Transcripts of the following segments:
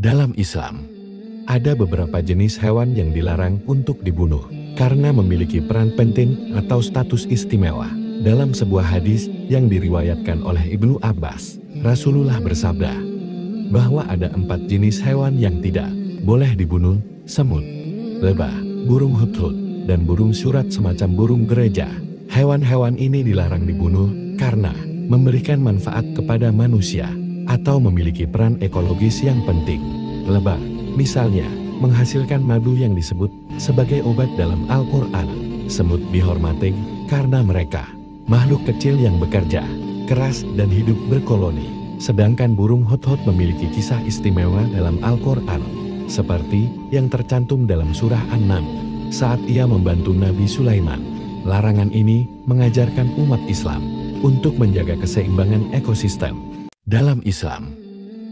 Dalam Islam, ada beberapa jenis hewan yang dilarang untuk dibunuh karena memiliki peran penting atau status istimewa. Dalam sebuah hadis yang diriwayatkan oleh Ibnu Abbas, Rasulullah bersabda bahwa ada 4 jenis hewan yang tidak boleh dibunuh: semut, lebah, burung hudhud, dan burung surat semacam burung gereja. Hewan-hewan ini dilarang dibunuh karena memberikan manfaat kepada manusia atau memiliki peran ekologis yang penting. Lebah, misalnya, menghasilkan madu yang disebut sebagai obat dalam Al-Quran. Semut dihormati karena mereka makhluk kecil yang bekerja keras dan hidup berkoloni. Sedangkan burung hudhud memiliki kisah istimewa dalam Al-Quran, seperti yang tercantum dalam surah An-Naml saat ia membantu Nabi Sulaiman. Larangan ini mengajarkan umat Islam untuk menjaga keseimbangan ekosistem. Dalam Islam,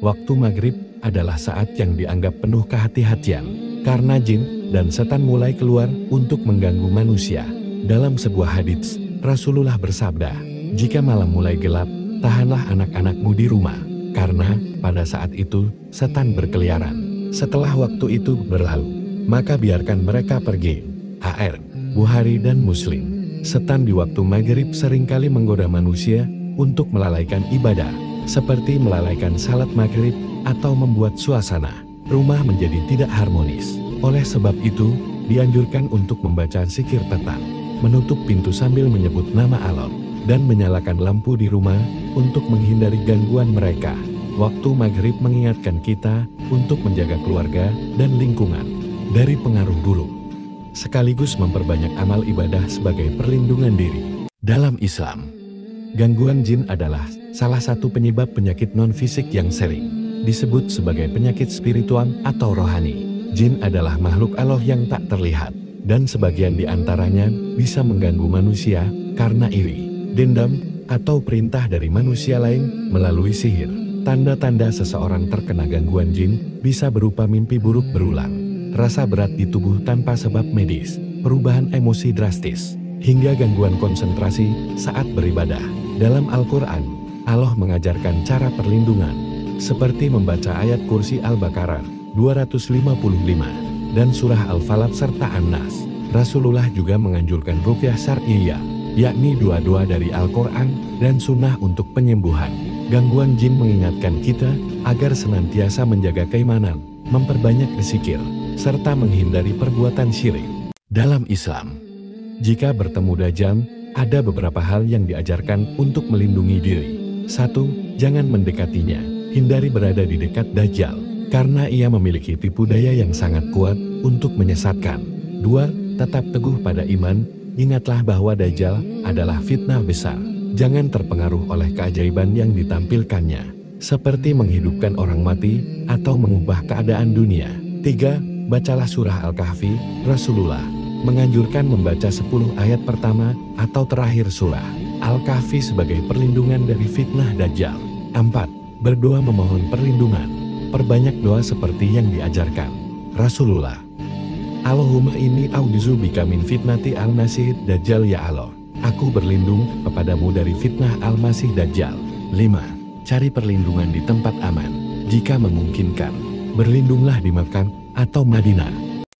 waktu maghrib adalah saat yang dianggap penuh kehati-hatian karena jin dan setan mulai keluar untuk mengganggu manusia. Dalam sebuah hadits, Rasulullah bersabda, "Jika malam mulai gelap, tahanlah anak-anakmu di rumah, karena pada saat itu setan berkeliaran. Setelah waktu itu berlalu, maka biarkan mereka pergi." HR, Bukhari dan Muslim. Setan di waktu maghrib seringkali menggoda manusia untuk melalaikan ibadah, seperti melalaikan salat maghrib atau membuat suasana rumah menjadi tidak harmonis. Oleh sebab itu, dianjurkan untuk membaca zikir petang, menutup pintu sambil menyebut nama Allah, dan menyalakan lampu di rumah untuk menghindari gangguan mereka. Waktu maghrib mengingatkan kita untuk menjaga keluarga dan lingkungan dari pengaruh buruk, sekaligus memperbanyak amal ibadah sebagai perlindungan diri. Dalam Islam, gangguan jin adalah salah satu penyebab penyakit non-fisik yang sering disebut sebagai penyakit spiritual atau rohani. Jin adalah makhluk Allah yang tak terlihat, dan sebagian di antaranya bisa mengganggu manusia karena iri, dendam, atau perintah dari manusia lain melalui sihir. Tanda-tanda seseorang terkena gangguan jin bisa berupa mimpi buruk berulang, rasa berat di tubuh tanpa sebab medis, perubahan emosi drastis, hingga gangguan konsentrasi saat beribadah. Dalam Al-Quran, Allah mengajarkan cara perlindungan, seperti membaca ayat kursi Al-Baqarah 255 dan surah Al-Falaq serta An-Nas. Rasulullah juga menganjurkan ruqyah syar'iyyah, yakni doa-doa dari Al-Quran dan sunnah untuk penyembuhan gangguan jin, mengingatkan kita agar senantiasa menjaga keimanan, memperbanyak berzikir, serta menghindari perbuatan syirik. Dalam Islam, jika bertemu Dajjal, ada beberapa hal yang diajarkan untuk melindungi diri. 1. Jangan mendekatinya. Hindari berada di dekat Dajjal, karena ia memiliki tipu daya yang sangat kuat untuk menyesatkan. 2. Tetap teguh pada iman. Ingatlah bahwa Dajjal adalah fitnah besar. Jangan terpengaruh oleh keajaiban yang ditampilkannya, seperti menghidupkan orang mati atau mengubah keadaan dunia. 3. Bacalah surah Al-Kahfi. Rasulullah menganjurkan membaca 10 ayat pertama atau terakhir surah Al-Kahfi sebagai perlindungan dari fitnah Dajjal. 4. Berdoa memohon perlindungan. Perbanyak doa seperti yang diajarkan Rasulullah. Allahumma inni a'udzu bika min fitnati al-masih Dajjal ya Allah. Aku berlindung kepadamu dari fitnah al-masih Dajjal. 5. Cari perlindungan di tempat aman. Jika memungkinkan, berlindunglah di Mekah atau Madinah.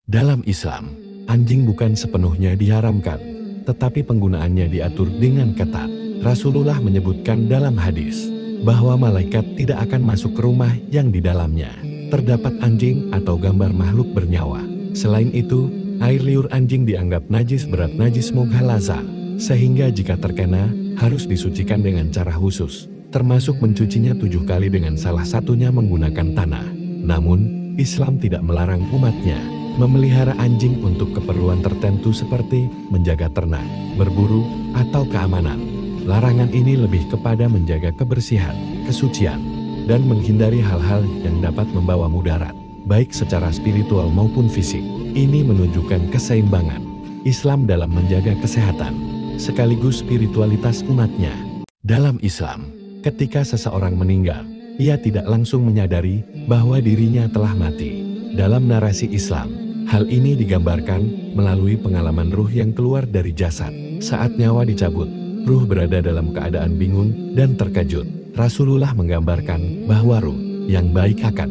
Dalam Islam, anjing bukan sepenuhnya diharamkan, tetapi penggunaannya diatur dengan ketat. Rasulullah menyebutkan dalam hadis bahwa malaikat tidak akan masuk ke rumah yang di dalamnya terdapat anjing atau gambar makhluk bernyawa. Selain itu, air liur anjing dianggap najis berat, najis mughalazah, sehingga jika terkena harus disucikan dengan cara khusus, termasuk mencucinya 7 kali, dengan salah satunya menggunakan tanah. Namun, Islam tidak melarang umatnya memelihara anjing untuk keperluan tertentu seperti menjaga ternak, berburu, atau keamanan. Larangan ini lebih kepada menjaga kebersihan, kesucian, dan menghindari hal-hal yang dapat membawa mudarat, baik secara spiritual maupun fisik. Ini menunjukkan keseimbangan Islam dalam menjaga kesehatan, sekaligus spiritualitas umatnya. Dalam Islam, ketika seseorang meninggal, ia tidak langsung menyadari bahwa dirinya telah mati. Dalam narasi Islam, hal ini digambarkan melalui pengalaman ruh yang keluar dari jasad. Saat nyawa dicabut, ruh berada dalam keadaan bingung dan terkejut. Rasulullah menggambarkan bahwa ruh yang baik akan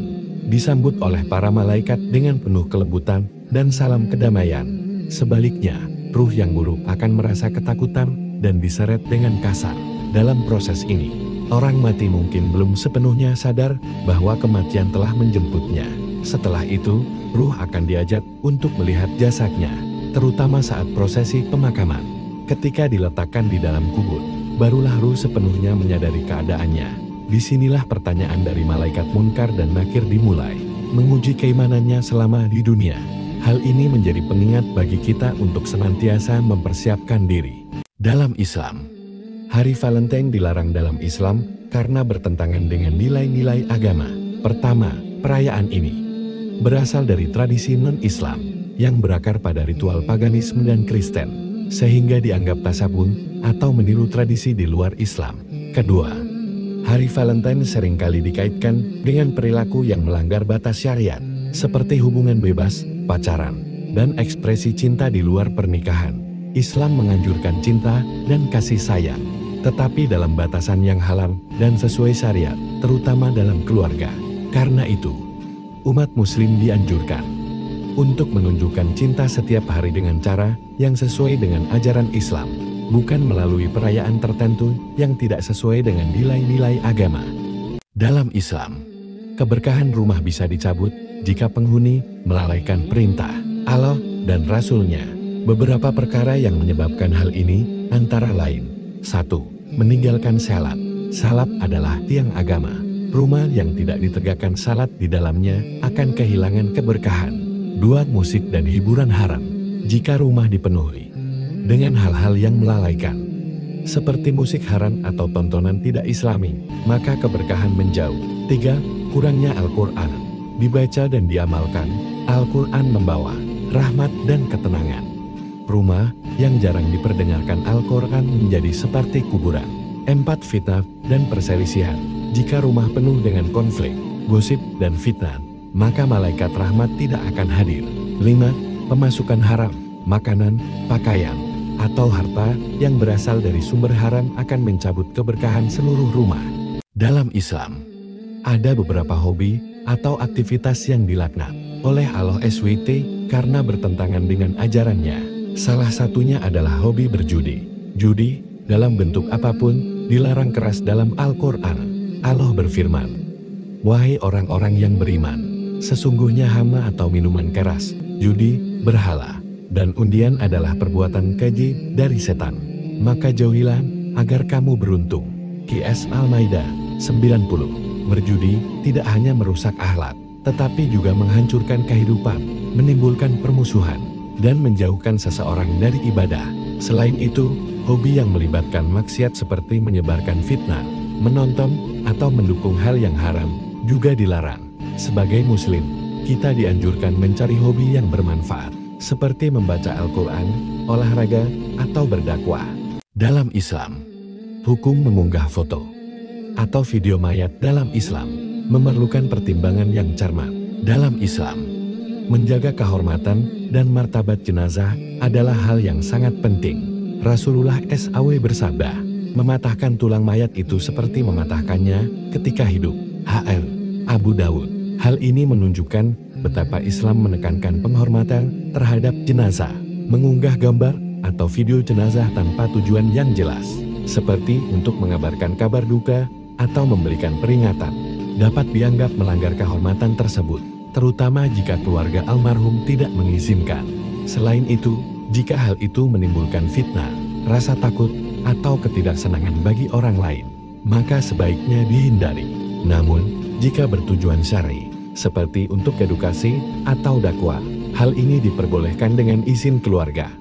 disambut oleh para malaikat dengan penuh kelembutan dan salam kedamaian. Sebaliknya, ruh yang buruk akan merasa ketakutan dan diseret dengan kasar. Dalam proses ini, orang mati mungkin belum sepenuhnya sadar bahwa kematian telah menjemputnya. Setelah itu, ruh akan diajak untuk melihat jasadnya, terutama saat prosesi pemakaman. Ketika diletakkan di dalam kubur, barulah ruh sepenuhnya menyadari keadaannya. Disinilah pertanyaan dari malaikat Munkar dan Nakir dimulai, menguji keimanannya selama di dunia. Hal ini menjadi pengingat bagi kita untuk senantiasa mempersiapkan diri. Dalam Islam, Hari Valentine dilarang dalam Islam karena bertentangan dengan nilai-nilai agama. Pertama, perayaan ini berasal dari tradisi non-Islam yang berakar pada ritual paganisme dan Kristen, sehingga dianggap tasabun atau meniru tradisi di luar Islam. Kedua, Hari Valentine seringkali dikaitkan dengan perilaku yang melanggar batas syariat, seperti hubungan bebas, pacaran, dan ekspresi cinta di luar pernikahan. Islam menganjurkan cinta dan kasih sayang, tetapi dalam batasan yang halal dan sesuai syariat, terutama dalam keluarga. Karena itu, umat muslim dianjurkan untuk menunjukkan cinta setiap hari dengan cara yang sesuai dengan ajaran Islam, bukan melalui perayaan tertentu yang tidak sesuai dengan nilai-nilai agama. Dalam Islam, keberkahan rumah bisa dicabut jika penghuni melalaikan perintah Allah dan Rasul-Nya. Beberapa perkara yang menyebabkan hal ini antara lain: 1. Meninggalkan salat. Salat adalah tiang agama. Rumah yang tidak ditegakkan salat di dalamnya akan kehilangan keberkahan. 2. Musik dan hiburan haram. Jika rumah dipenuhi dengan hal-hal yang melalaikan, seperti musik haram atau tontonan tidak islami, maka keberkahan menjauh. 3. Kurangnya Al-Quran. Dibaca dan diamalkan, Al-Quran membawa rahmat dan ketenangan. Rumah yang jarang diperdengarkan Al-Quran menjadi seperti kuburan. 4. Fitnah dan perselisihan. Jika rumah penuh dengan konflik, gosip, dan fitnah, maka malaikat rahmat tidak akan hadir. 5. Pemasukan haram. Makanan, pakaian, atau harta yang berasal dari sumber haram akan mencabut keberkahan seluruh rumah. Dalam Islam, ada beberapa hobi atau aktivitas yang dilaknat oleh Allah SWT karena bertentangan dengan ajarannya. Salah satunya adalah hobi berjudi. Judi, dalam bentuk apapun, dilarang keras dalam Al-Quran. Allah berfirman, "Wahai orang-orang yang beriman, sesungguhnya hama atau minuman keras, judi, berhala, dan undian adalah perbuatan keji dari setan. Maka jauhilah agar kamu beruntung." QS Al-Maidah 90. Berjudi tidak hanya merusak akhlak, tetapi juga menghancurkan kehidupan, menimbulkan permusuhan, dan menjauhkan seseorang dari ibadah. Selain itu, hobi yang melibatkan maksiat seperti menyebarkan fitnah, menonton, atau mendukung hal yang haram juga dilarang. Sebagai muslim, kita dianjurkan mencari hobi yang bermanfaat, seperti membaca Al-Quran, olahraga, atau berdakwah. Dalam Islam, hukum mengunggah foto atau video mayat dalam Islam memerlukan pertimbangan yang cermat. Dalam Islam, menjaga kehormatan dan martabat jenazah adalah hal yang sangat penting. Rasulullah SAW bersabda, mematahkan tulang mayat itu seperti mematahkannya ketika hidup. H.R. Abu Dawud. Hal ini menunjukkan betapa Islam menekankan penghormatan terhadap jenazah. Mengunggah gambar atau video jenazah tanpa tujuan yang jelas, seperti untuk mengabarkan kabar duka atau memberikan peringatan, dapat dianggap melanggar kehormatan tersebut, terutama jika keluarga almarhum tidak mengizinkan. Selain itu, jika hal itu menimbulkan fitnah, rasa takut, atau ketidaksenangan bagi orang lain, maka sebaiknya dihindari. Namun, jika bertujuan syar'i, seperti untuk edukasi atau dakwah, hal ini diperbolehkan dengan izin keluarga.